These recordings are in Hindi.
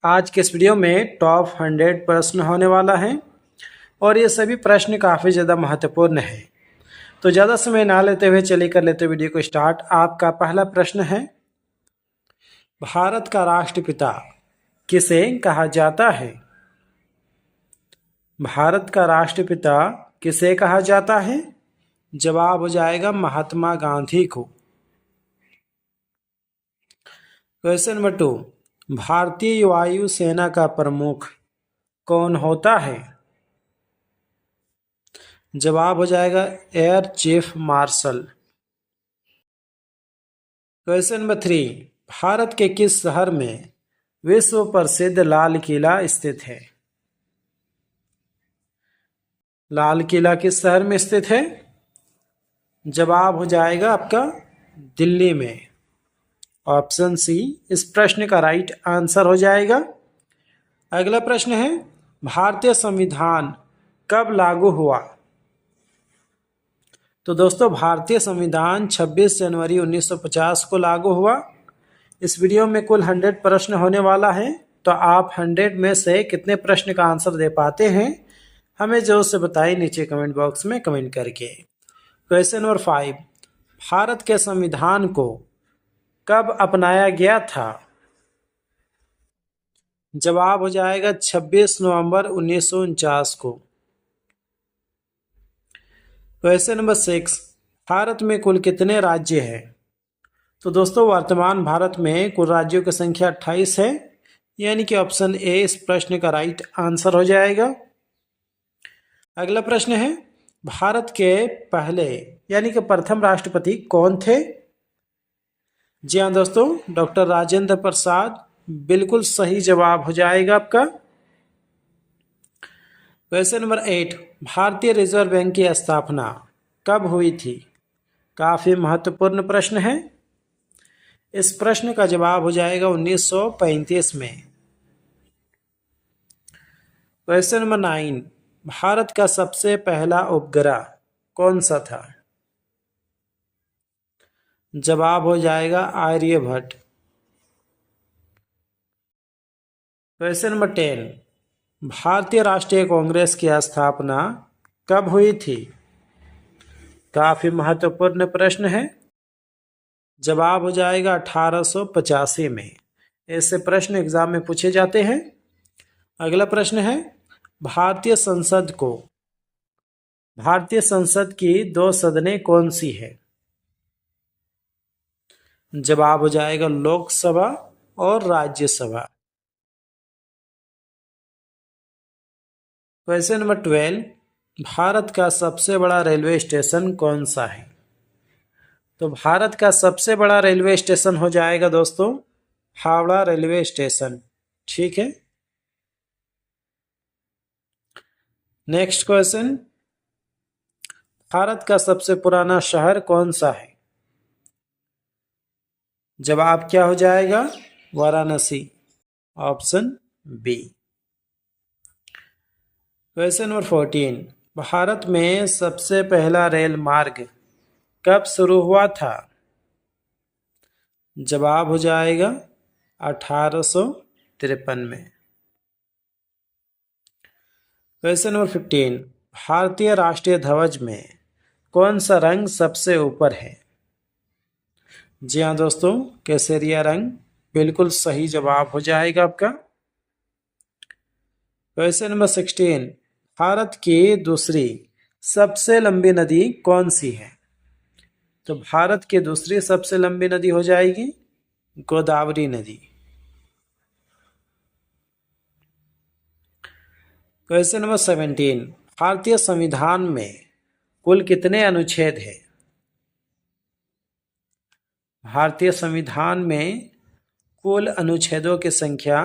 आज के इस वीडियो में टॉप 100 प्रश्न होने वाला है और ये सभी प्रश्न काफ़ी ज़्यादा महत्वपूर्ण है। तो ज़्यादा समय ना लेते हुए चलिए कर लेते वीडियो को स्टार्ट। आपका पहला प्रश्न है, भारत का राष्ट्रपिता किसे कहा जाता है? भारत का राष्ट्रपिता किसे कहा जाता है? जवाब हो जाएगा महात्मा गांधी को। क्वेश्चन नंबर 2, भारतीय वायु सेना का प्रमुख कौन होता है? जवाब हो जाएगा air chief marshal. Question number 3, Bharat के किस शहर में विश्व प्रसिद्ध लाल किला स्थित है? लाल किला किस शहर में स्थित है? जवाब हो जाएगा आपका दिल्ली में। ऑप्शन सी इस प्रश्न का राइट आंसर हो जाएगा। अगला प्रश्न है, भारतीय संविधान कब लागू हुआ? तो दोस्तों भारतीय संविधान 26 जनवरी 1950 को लागू हुआ। इस वीडियो में कुल 100 प्रश्न होने वाला है, तो आप 100 में से कितने प्रश्न का आंसर दे पाते हैं हमें जरूर से बताइए नीचे कमेंट बॉक्स में कमेंट करके। क्वेश्चन नंबर 5, भारत के संविधान को कब अपनाया गया था? जवाब हो जाएगा 26 नवंबर 1949 को। क्वेश्चन नंबर 6, भारत में कुल कितने राज्य हैं? तो दोस्तों वर्तमान भारत में कुल राज्यों की संख्या 28 है, यानी कि ऑप्शन ए इस प्रश्न का राइट आंसर हो जाएगा। अगला प्रश्न है, भारत के पहले यानी कि प्रथम राष्ट्रपति कौन थे? जी हाँ दोस्तों, डॉक्टर राजेंद्र प्रसाद बिल्कुल सही जवाब हो जाएगा आपका। क्वेश्चन नंबर 8, भारतीय रिजर्व बैंक की स्थापना कब हुई थी? काफी महत्वपूर्ण प्रश्न है। इस प्रश्न का जवाब हो जाएगा 1935 में। क्वेश्चन नंबर 9, भारत का सबसे पहला उपग्रह कौन सा था? जवाब हो जाएगा आर्यभट्ट। क्वेश्चन नंबर 10, भारतीय राष्ट्रीय कांग्रेस की स्थापना कब हुई थी? काफी महत्वपूर्ण प्रश्न है। जवाब हो जाएगा 1885 में। ऐसे प्रश्न एग्जाम में पूछे जाते हैं। अगला प्रश्न है, भारतीय संसद की 2 सदनें कौन सी है? जवाब हो जाएगा लोकसभा और राज्यसभा। क्वेश्चन नंबर 12, भारत का सबसे बड़ा रेलवे स्टेशन कौन सा है? तो भारत का सबसे बड़ा रेलवे स्टेशन हो जाएगा दोस्तों हावड़ा रेलवे स्टेशन। ठीक है। नेक्स्ट क्वेश्चन, भारत का सबसे पुराना शहर कौन सा है? जवाब क्या हो जाएगा? Varanasi. Option B. Question number 14, Bharat में सबसे पहला रेल मार्ग कब शुरू हुआ था? जवाब हो जाएगा 1853 में। क्वेश्चन नंबर 15, भारतीय राष्ट्रीय ध्वज में कौन सा रंग सबसे ऊपर है? जी हाँ दोस्तों, केसरिया रंग बिल्कुल सही जवाब हो जाएगा आपका। क्वेश्चन नंबर 16, भारत की दूसरी सबसे लंबी नदी कौन सी है? तो भारत की दूसरी सबसे लंबी नदी हो जाएगी गोदावरी नदी। क्वेश्चन नंबर 17, भारतीय संविधान में कुल कितने अनुच्छेद हैं? भारतीय संविधान में कुल अनुच्छेदों की संख्या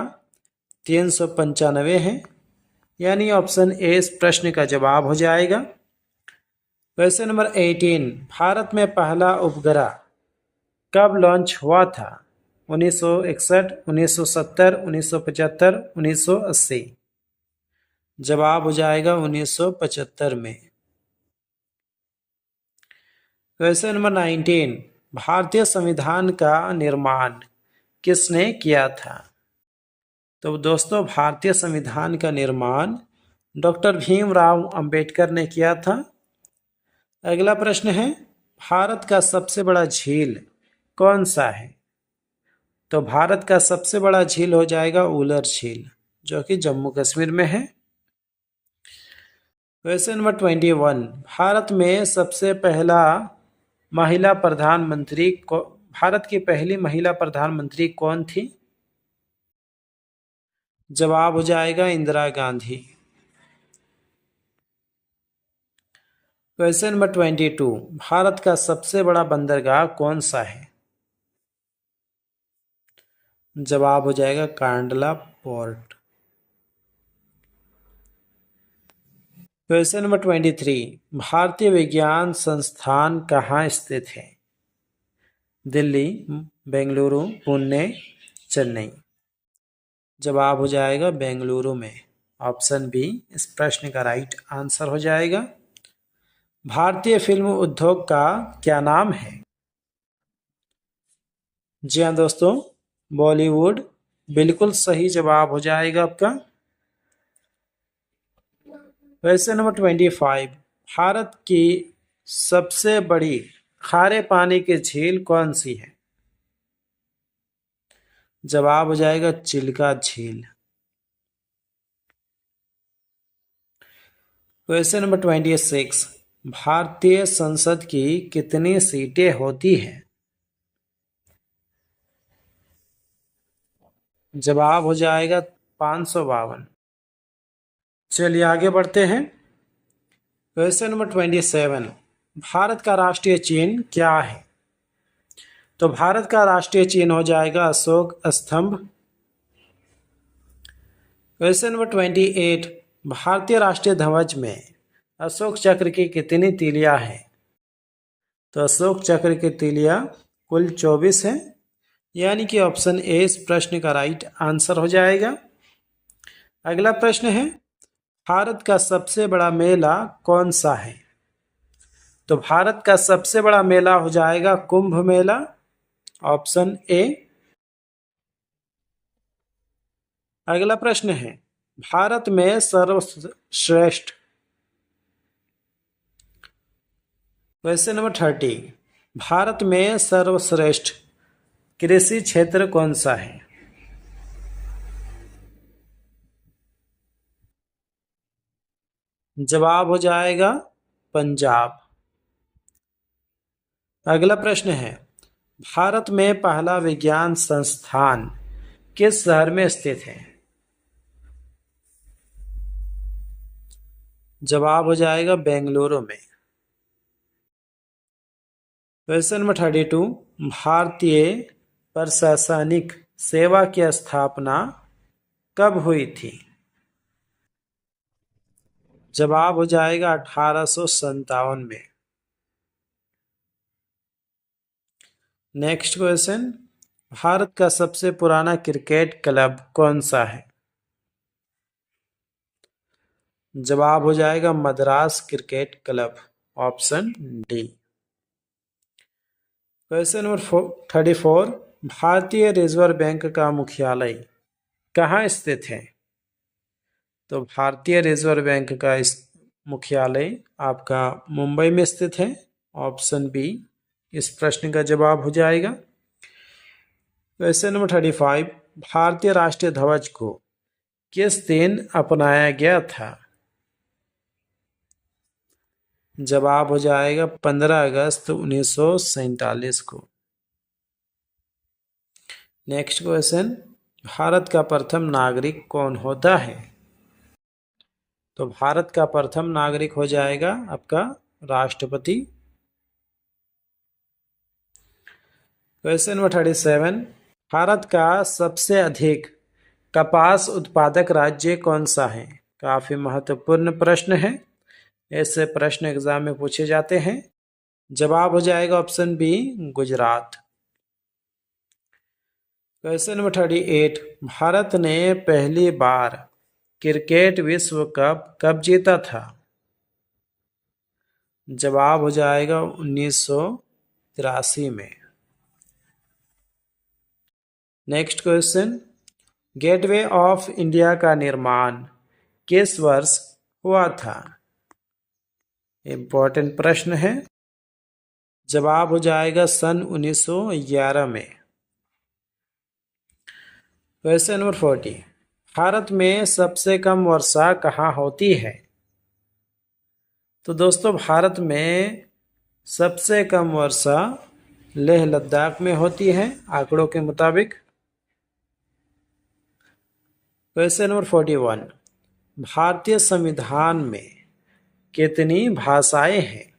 395 है, यानी ऑप्शन ए इस प्रश्न का जवाब हो जाएगा। क्वेश्चन नंबर 18, भारत में पहला उपग्रह कब लॉन्च हुआ था? 1961, 1970, 1975, 1980। जवाब हो जाएगा 1975 में। क्वेश्चन नंबर 19, भारतीय संविधान का निर्माण किसने किया था? तो दोस्तों भारतीय संविधान का निर्माण डॉक्टर भीमराव अंबेडकर ने किया था। अगला प्रश्न है, भारत का सबसे बड़ा झील कौन सा है? तो भारत का सबसे बड़ा झील हो जाएगा उलर झील, जो कि जम्मू कश्मीर में है। क्वेश्चन नंबर 21, भारत में सबसे पहला महिला प्रधानमंत्री को भारत की पहली महिला प्रधानमंत्री कौन थी? जवाब हो जाएगा इंदिरा गांधी। क्वेश्चन नंबर 22, भारत का सबसे बड़ा बंदरगाह कौन सा है? जवाब हो जाएगा कांडला पोर्ट। क्वेश्चन नंबर 23, भारतीय विज्ञान संस्थान कहाँ स्थित है? दिल्ली, बेंगलुरु, पुणे, चेन्नई। जवाब हो जाएगा बेंगलुरु में। ऑप्शन बी इस प्रश्न का राइट आंसर हो जाएगा। भारतीय फिल्म उद्योग का क्या नाम है? जी हाँ दोस्तों, बॉलीवुड बिल्कुल सही जवाब हो जाएगा आपका। क्वेश्चन नंबर 25, भारत की सबसे बड़ी खारे पानी की झील कौन सी है? जवाब हो जाएगा चिल्का झील। क्वेश्चन नंबर 26, भारतीय संसद की कितनी सीटें होती हैं? जवाब हो जाएगा 552। चलिए आगे बढ़ते हैं। क्वेश्चन नंबर 27, भारत का राष्ट्रीय चिन्ह क्या है? तो भारत का राष्ट्रीय चिन्ह हो जाएगा अशोक स्तंभ। क्वेश्चन नंबर 28, भारतीय राष्ट्रीय ध्वज में अशोक चक्र की कितनी तीलियां हैं? तो अशोक चक्र की तीलियां कुल 24 हैं, यानी कि ऑप्शन ए इस प्रश्न का राइट आंसर हो जाएगा। अगला प्रश्न है, भारत का सबसे बड़ा मेला कौन सा है? तो भारत का सबसे बड़ा मेला हो जाएगा कुंभ मेला, ऑप्शन ए। अगला प्रश्न है, भारत में सर्वश्रेष्ठ क्वेश्चन नंबर 30, भारत में सर्वश्रेष्ठ कृषि क्षेत्र कौन सा है? जवाब हो जाएगा पंजाब। अगला प्रश्न है, भारत में पहला विज्ञान संस्थान किस शहर में स्थित है? जवाब हो जाएगा बेंगलुरु में। क्वेश्चन नंबर 32, भारतीय प्रशासनिक सेवा की स्थापना कब हुई थी? जवाब हो जाएगा 1857 में। नेक्स्ट क्वेश्चन, भारत का सबसे पुराना क्रिकेट क्लब कौन सा है? जवाब हो जाएगा Madras cricket club, option D. Question number 34, भारतीय रिजर्व बैंक का मुख्यालय कहाँ स्थित है? तो भारतीय रिजर्व बैंक का इस मुख्यालय आपका मुंबई में स्थित है, ऑप्शन बी इस प्रश्न का जवाब हो जाएगा। क्वेश्चन नंबर 35, भारतीय राष्ट्रीय ध्वज को किस दिन अपनाया गया था? जवाब हो जाएगा 15 अगस्त 1947 को। नेक्स्ट क्वेश्चन, भारत का प्रथम नागरिक कौन होता है? तो भारत का प्रथम नागरिक हो जाएगा आपका राष्ट्रपति। क्वेश्चन नंबर 37, भारत का सबसे अधिक कपास उत्पादक राज्य कौन सा है? काफी महत्वपूर्ण प्रश्न है, ऐसे प्रश्न एग्जाम में पूछे जाते हैं। जवाब हो जाएगा option B Gujarat. Question number 38, Bharat ने पहली बार क्रिकेट विश्व कप कब जीता था? जवाब हो जाएगा 1983 में। Next question, gateway of India का निर्माण किस वर्ष हुआ था? इंपॉर्टेंट प्रश्न है। जवाब हो जाएगा सन 1911 में। क्वेश्चन नंबर 40, भारत में सबसे कम वर्षा कहाँ होती है? तो दोस्तों भारत में सबसे कम वर्षा लेह लद्दाख में होती है आंकड़ों के मुताबिक। क्वेश्चन नंबर 41, भारतीय संविधान में कितनी भाषाएं हैं?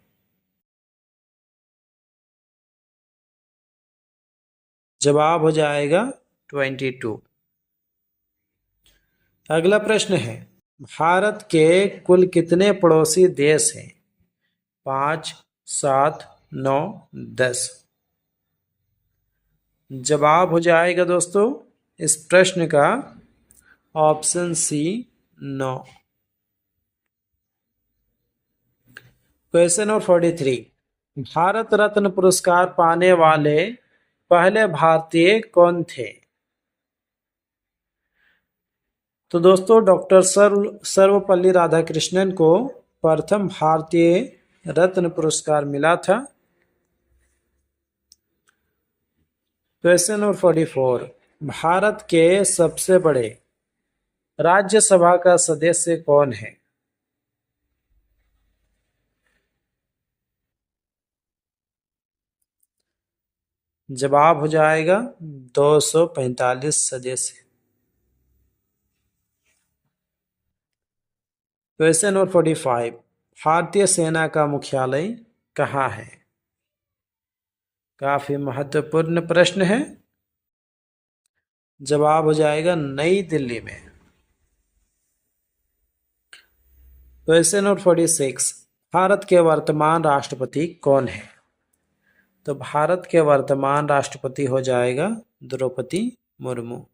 जवाब हो जाएगा 22। अगला प्रश्न है, भारत के कुल कितने पड़ोसी देश हैं? 5, 7, 9, 10। जवाब हो जाएगा दोस्तों इस प्रश्न का option C 9। Question number 43, Bharat Ratna पुरस्कार पाने वाले पहले भारतीय कौन थे? तो दोस्तों डॉक्टर सर्वपल्ली राधाकृष्णन को प्रथम भारतीय रत्न पुरस्कार मिला था। क्वेश्चन नंबर 44, भारत के सबसे बड़े राज्यसभा का सदस्य कौन है? जवाब हो जाएगा 245 सदस्य। क्वेश्चन नंबर 45, भारतीय सेना का मुख्यालय कहाँ है? काफी महत्वपूर्ण प्रश्न है। जवाब हो जाएगा नई दिल्ली में। क्वेश्चन नंबर 46, भारत के वर्तमान राष्ट्रपति कौन है? तो भारत के वर्तमान राष्ट्रपति हो जाएगा द्रौपदी मुर्मू।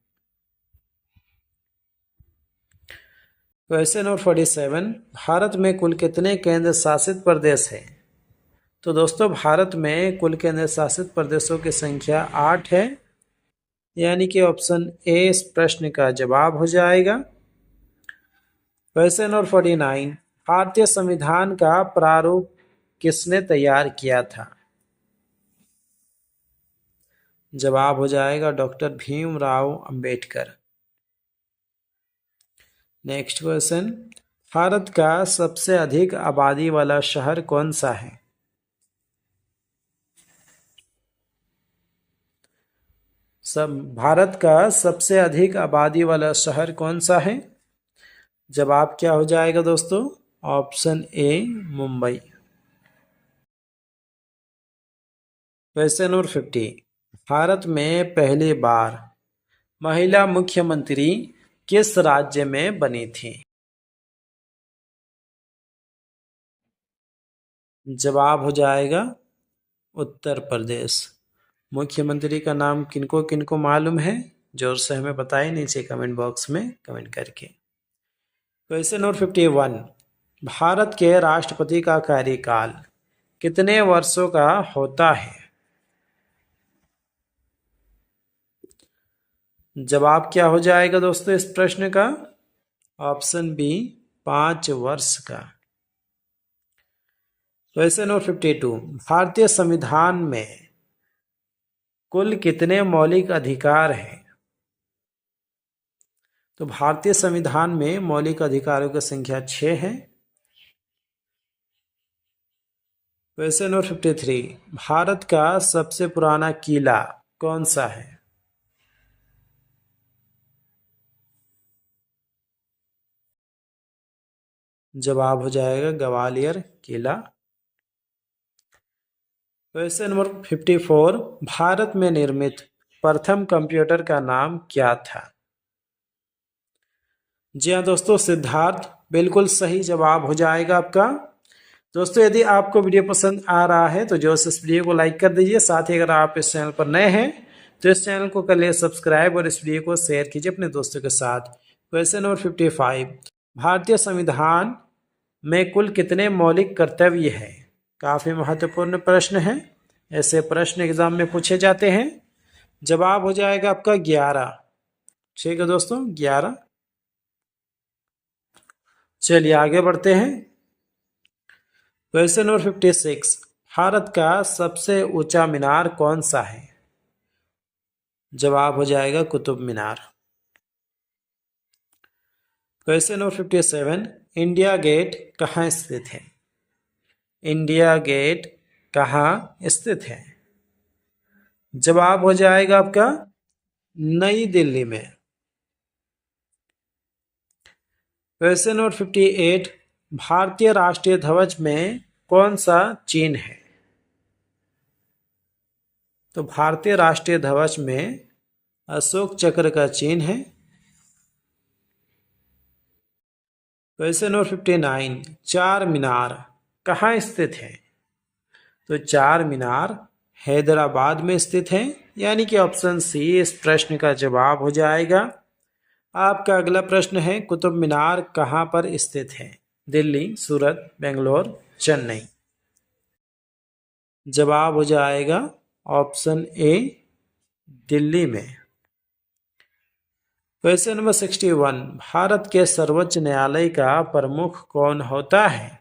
क्वेश्चन नंबर 47, भारत में कुल कितने केंद्र शासित प्रदेश हैं? तो दोस्तों भारत में कुल केंद्र शासित प्रदेशों की संख्या 8 है, यानी कि ऑप्शन ए इस प्रश्न का जवाब हो जाएगा। क्वेश्चन नंबर 49, भारतीय संविधान का प्रारूप किसने तैयार किया था? जवाब हो जाएगा doctor Bhimrao Ambedkar. Next question, Bharat का सबसे अधिक आबादी वाला शहर कौन सा है? भारत का सबसे अधिक आबादी वाला शहर कौन सा है? जवाब क्या हो जाएगा दोस्तों? Option A Mumbai. Question number 50, Bharat में पहली बार महिला मुख्यमंत्री किस राज्य में बनी थी? जवाब हो जाएगा उत्तर प्रदेश। मुख्यमंत्री का नाम किनको किनको मालूम है? जोर से हमें बताएं नीचे कमेंट बॉक्स में कमेंट करके। क्वेश्चन नंबर 51, भारत के राष्ट्रपति का कार्यकाल कितने वर्षों का होता है? जवाब क्या हो जाएगा दोस्तों इस प्रश्न का? ऑप्शन बी 5 वर्ष का। क्वेश्चन नंबर 52, भारतीय संविधान में कुल कितने मौलिक अधिकार हैं? तो भारतीय संविधान में मौलिक अधिकारों की संख्या 6 है। क्वेश्चन नंबर 53, भारत का सबसे पुराना किला कौन सा है? जवाब हो जाएगा ग्वालियर किला। क्वेश्चन नंबर 54, भारत में निर्मित प्रथम कंप्यूटर का नाम क्या था? जी हाँ दोस्तों, सिद्धार्थ बिल्कुल सही जवाब हो जाएगा आपका। दोस्तों यदि आपको वीडियो पसंद आ रहा है तो जो इस वीडियो को लाइक कर दीजिए। साथ ही अगर आप इस चैनल पर नए हैं तो इस चैनल को कर लिए सब्सक्राइब और इस वीडियो को शेयर कीजिए अपने दोस्तों के साथ। क्वेश्चन नंबर 55, भारतीय संविधान में कुल कितने मौलिक कर्तव्य हैं? काफ़ी महत्वपूर्ण प्रश्न है, ऐसे प्रश्न एग्जाम में पूछे जाते हैं। जवाब हो जाएगा आपका 11। ठीक है दोस्तों, 11। चलिए आगे बढ़ते हैं। क्वेश्चन नंबर 56, भारत का सबसे ऊंचा मीनार कौन सा है? जवाब हो जाएगा Qutub Minar. Question number 57, India gate कहाँ स्थित है? इंडिया गेट कहाँ स्थित है? जवाब हो जाएगा आपका नई दिल्ली में। क्वेश्चन नंबर 58, भारतीय राष्ट्रीय ध्वज में कौन सा चिन्ह है? तो भारतीय राष्ट्रीय ध्वज में अशोक चक्र का चिन्ह है। क्वेश्चन नंबर 59, चार मीनार कहाँ स्थित है? तो चार मीनार हैदराबाद में स्थित है, यानी कि ऑप्शन सी इस प्रश्न का जवाब हो जाएगा। आपका अगला प्रश्न है, कुतुब मीनार कहाँ पर स्थित है? दिल्ली, सूरत, बेंगलोर, चेन्नई। जवाब हो जाएगा ऑप्शन ए दिल्ली में। क्वेश्चन नंबर 61, भारत के सर्वोच्च न्यायालय का प्रमुख कौन होता है?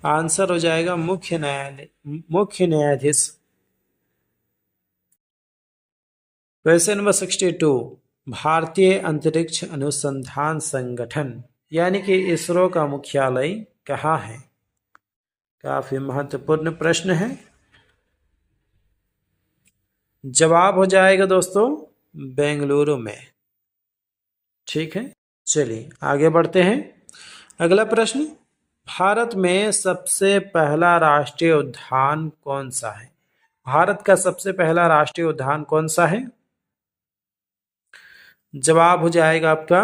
आंसर हो जाएगा मुख्य न्यायाधीश। क्वेश्चन नंबर 62, भारतीय अंतरिक्ष अनुसंधान संगठन यानी कि इसरो का मुख्यालय कहाँ है? काफी महत्वपूर्ण प्रश्न है। जवाब हो जाएगा दोस्तों बेंगलुरु में। ठीक है, चलिए आगे बढ़ते हैं। अगला प्रश्न, भारत में सबसे पहला राष्ट्रीय उद्यान कौन सा है? भारत का सबसे पहला राष्ट्रीय उद्यान कौन सा है? जवाब हो जाएगा आपका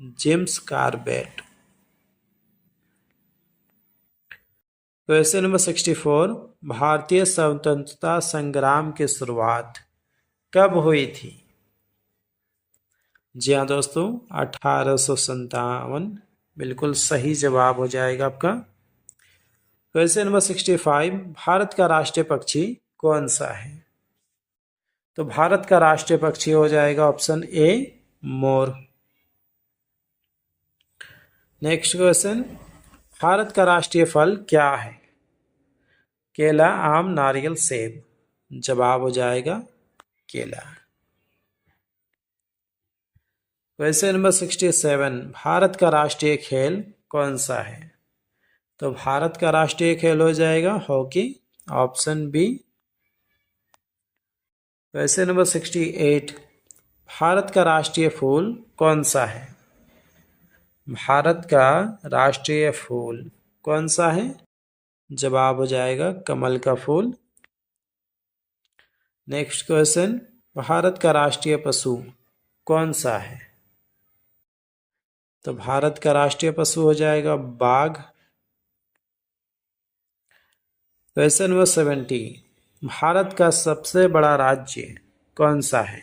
जेम्स कॉर्बेट। क्वेश्चन नंबर 64, भारतीय स्वतंत्रता संग्राम की शुरुआत कब हुई थी? जी हाँ दोस्तों, 1857। बिल्कुल सही जवाब हो जाएगा आपका। क्वेश्चन नंबर 65, भारत का राष्ट्रीय पक्षी कौन सा है? तो भारत का राष्ट्रीय पक्षी हो जाएगा option A more. Next question, Bharat का राष्ट्रीय फल क्या है? केला, आम, नारियल, सेब। जवाब हो जाएगा केला। क्वेश्चन नंबर 67, भारत का राष्ट्रीय खेल कौन सा है? तो भारत का राष्ट्रीय खेल हो जाएगा hockey, option B. Question number 68, Bharat का राष्ट्रीय फूल कौन सा है? भारत का राष्ट्रीय फूल कौन सा है? जवाब हो जाएगा कमल का फूल। नेक्स्ट क्वेश्चन, भारत का राष्ट्रीय पशु कौन सा है? तो भारत का राष्ट्रीय पशु हो जाएगा बाघ। क्वेश्चन नंबर 70, भारत का सबसे बड़ा राज्य कौन सा है?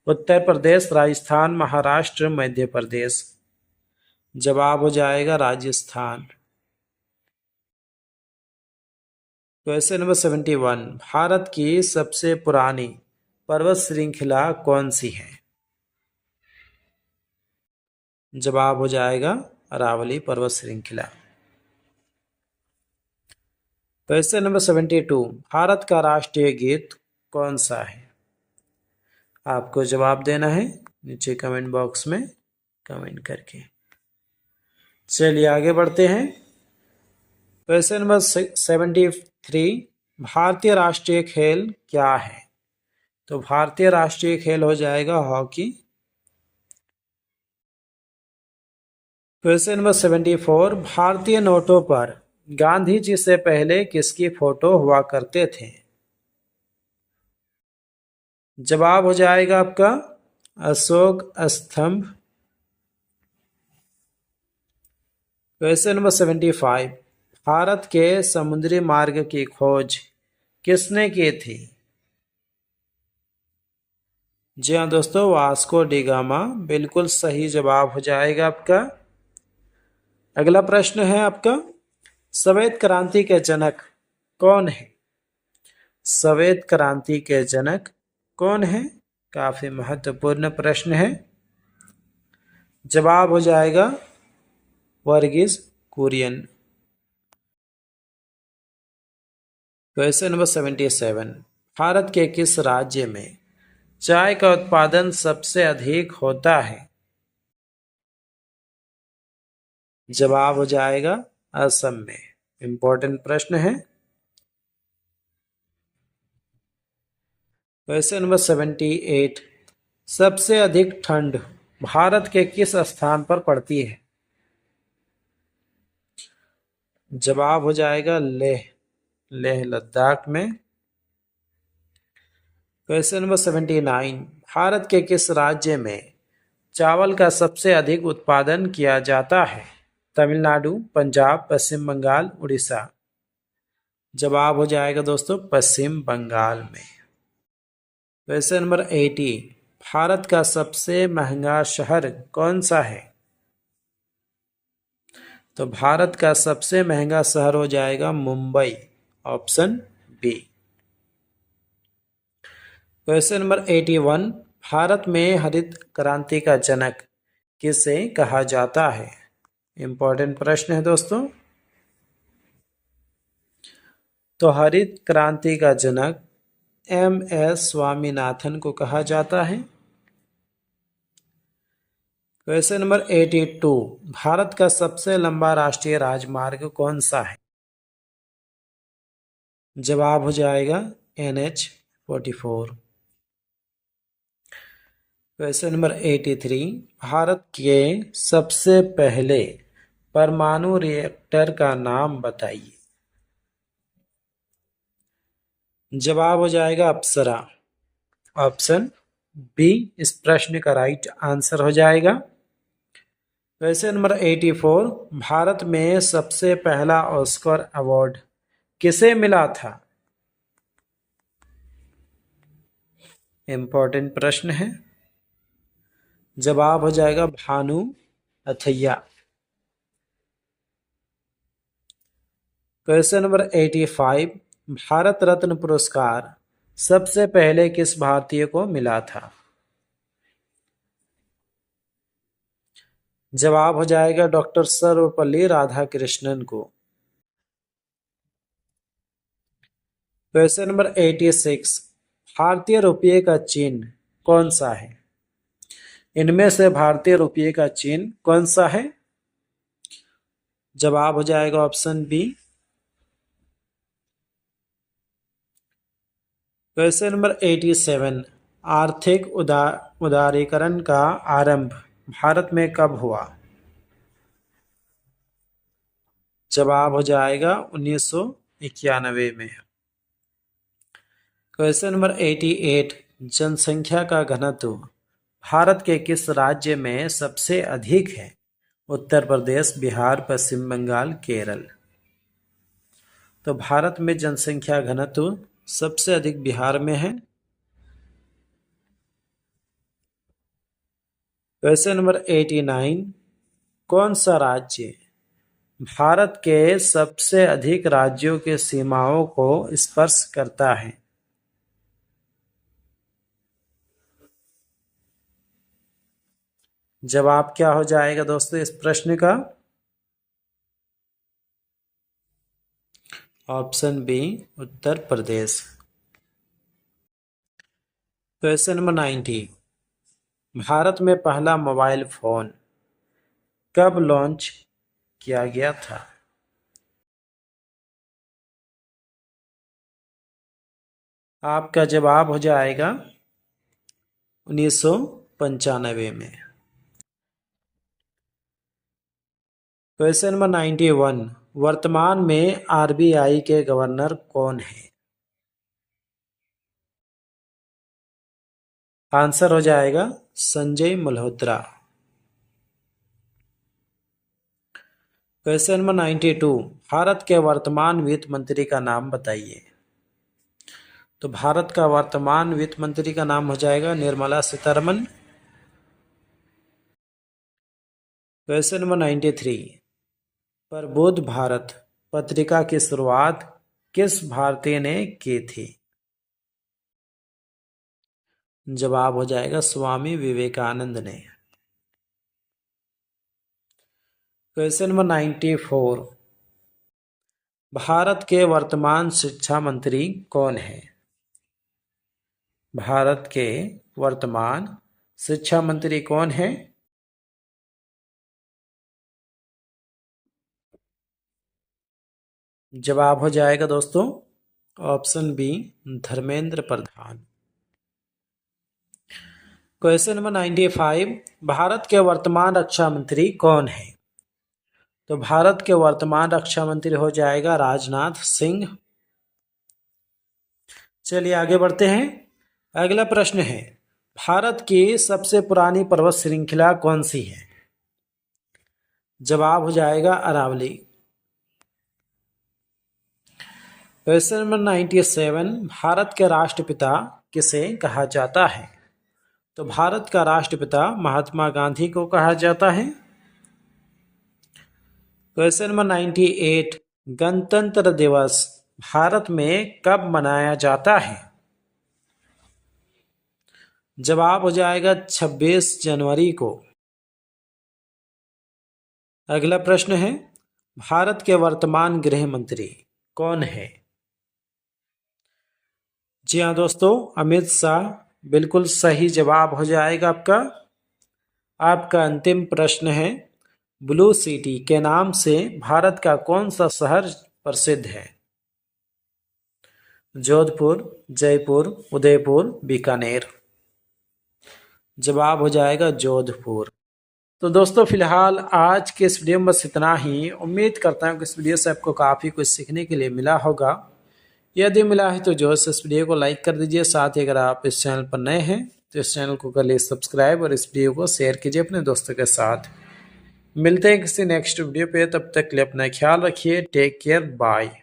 उत्तर प्रदेश, राजस्थान, महाराष्ट्र, मध्य प्रदेश। जवाब हो जाएगा राजस्थान। क्वेश्चन नंबर 71, भारत की सबसे पुरानी पर्वत श्रृंखला कौन सी है? जवाब हो जाएगा अरावली पर्वत श्रृंखला। क्वेश्चन नंबर 72, भारत का राष्ट्रीय गीत कौन सा है? आपको जवाब देना है नीचे कमेंट बॉक्स में कमेंट करके। चलिए आगे बढ़ते हैं। क्वेश्चन नंबर 73, भारतीय राष्ट्रीय खेल क्या है? तो भारतीय राष्ट्रीय खेल हो जाएगा हॉकी। क्वेश्चन नंबर 74, भारतीय नोटों पर गांधी जी से पहले किसकी फोटो हुआ करते थे? जवाब हो जाएगा आपका अशोक स्तंभ। क्वेश्चन नंबर 75, भारत के समुद्री मार्ग की खोज किसने की थी? जी हाँ दोस्तों, वास्को डी गामा। बिल्कुल सही जवाब हो जाएगा आपका। अगला प्रश्न है आपका, श्वेत क्रांति के जनक कौन है? श्वेत क्रांति के जनक कौन है? काफी महत्वपूर्ण प्रश्न है। जवाब हो जाएगा वर्गीज कुरियन। क्वेश्चन नंबर 77, भारत के किस राज्य में चाय का उत्पादन सबसे अधिक होता है? जवाब हो जाएगा असम में। इंपॉर्टेंट प्रश्न है। क्वेश्चन नंबर 78, सबसे अधिक ठंड भारत के किस स्थान पर पड़ती है? जवाब हो जाएगा लेह लद्दाख में। क्वेश्चन नंबर 79, भारत के किस राज्य में चावल का सबसे अधिक उत्पादन किया जाता है? तमिलनाडु, पंजाब, पश्चिम बंगाल, उड़ीसा। जवाब हो जाएगा दोस्तों पश्चिम बंगाल में। क्वेश्चन नंबर 80, भारत का सबसे महंगा शहर कौन सा है? तो भारत का सबसे महंगा शहर हो जाएगा Mumbai, option B. Question number 81, Bharat में हरित क्रांति का जनक किसे कहा जाता है? इंपॉर्टेंट प्रश्न है दोस्तों। तो हरित क्रांति का जनक MS स्वामीनाथन को कहा जाता है। क्वेश्चन नंबर 82, भारत का सबसे लंबा राष्ट्रीय राजमार्ग कौन सा है? जवाब हो जाएगा NH-44। क्वेश्चन नंबर 83, भारत के सबसे पहले परमाणु रिएक्टर का नाम बताइए। जवाब हो जाएगा अप्सरा, ऑप्शन बी इस प्रश्न का राइट आंसर हो जाएगा। क्वेश्चन नंबर 84, भारत में सबसे पहला ऑस्कर अवार्ड किसे मिला था? इंपॉर्टेंट प्रश्न है। जवाब हो जाएगा भानु अथैया। क्वेश्चन नंबर 85, भारत रत्न पुरस्कार सबसे पहले किस भारतीय को मिला था? जवाब हो जाएगा डॉक्टर सर्वपल्ली राधाकृष्णन को। क्वेश्चन नंबर 86, भारतीय रुपये का चिन्ह कौन सा है? इनमें से भारतीय रुपये का चिन्ह कौन सा है? जवाब हो जाएगा ऑप्शन बी। क्वेश्चन नंबर 87, आर्थिक उदारीकरण का आरंभ भारत में कब हुआ? जवाब हो जाएगा 1991 में। क्वेश्चन नंबर 88, जनसंख्या का घनत्व भारत के किस राज्य में सबसे अधिक है? उत्तर प्रदेश, बिहार, पश्चिम बंगाल, केरल। तो भारत में जनसंख्या घनत्व सबसे अधिक बिहार में है। क्वेश्चन नंबर 89, कौन सा राज्य भारत के सबसे अधिक राज्यों के सीमाओं को स्पर्श करता है? जवाब क्या हो जाएगा दोस्तों इस प्रश्न का? Option B Uttar Pradesh. Question number 90, Bharat में पहला मोबाइल फोन कब लॉन्च किया गया था? आपका जवाब हो जाएगा 1995 में। क्वेश्चन नंबर 91, वर्तमान में RBI के गवर्नर कौन है? आंसर हो जाएगा संजय मल्होत्रा। क्वेश्चन नंबर 92, भारत के वर्तमान वित्त मंत्री का नाम बताइए। तो भारत का वर्तमान वित्त मंत्री का नाम हो जाएगा निर्मला सीतारमन। क्वेश्चन नंबर 93, प्रबुद्ध भारत पत्रिका की शुरुआत किस भारतीय ने की थी? जवाब हो जाएगा स्वामी विवेकानंद ने। क्वेश्चन नंबर 94, भारत के वर्तमान शिक्षा मंत्री कौन है? भारत के वर्तमान शिक्षा मंत्री कौन है? जवाब हो जाएगा दोस्तों option B, Dharmendra Pradhan. Question number 95, Bharat के वर्तमान रक्षा मंत्री कौन है? तो भारत के वर्तमान रक्षा मंत्री हो जाएगा राजनाथ सिंह। चलिए आगे बढ़ते हैं। अगला प्रश्न है, भारत की सबसे पुरानी पर्वत श्रृंखला कौन सी है? जवाब हो जाएगा अरावली। क्वेश्चन नंबर 97, भारत के राष्ट्रपिता किसे कहा जाता है? तो भारत का राष्ट्रपिता महात्मा गांधी को कहा जाता है। क्वेश्चन नंबर 98, गणतंत्र दिवस भारत में कब मनाया जाता है? जवाब हो जाएगा 26 जनवरी को। अगला प्रश्न है, भारत के वर्तमान गृह मंत्री कौन है? जी हाँ दोस्तों, अमित शाह बिल्कुल सही जवाब हो जाएगा आपका। आपका अंतिम प्रश्न है, ब्लू सिटी के नाम से भारत का कौन सा शहर प्रसिद्ध है? जोधपुर, जयपुर, उदयपुर, बीकानेर। जवाब हो जाएगा जोधपुर। तो दोस्तों फिलहाल आज के इस वीडियो में बस इतना ही। उम्मीद करता हूँ कि इस वीडियो से आपको काफ़ी कुछ सीखने के लिए मिला होगा। यदि मिला है तो जो है इस वीडियो को लाइक कर दीजिए। साथ ही अगर आप इस चैनल पर नए हैं तो इस चैनल को कर लिए सब्सक्राइब और इस वीडियो को शेयर कीजिए अपने दोस्तों के साथ। मिलते हैं किसी नेक्स्ट वीडियो पे, तब तक के लिए अपना ख्याल रखिए। Take care, bye.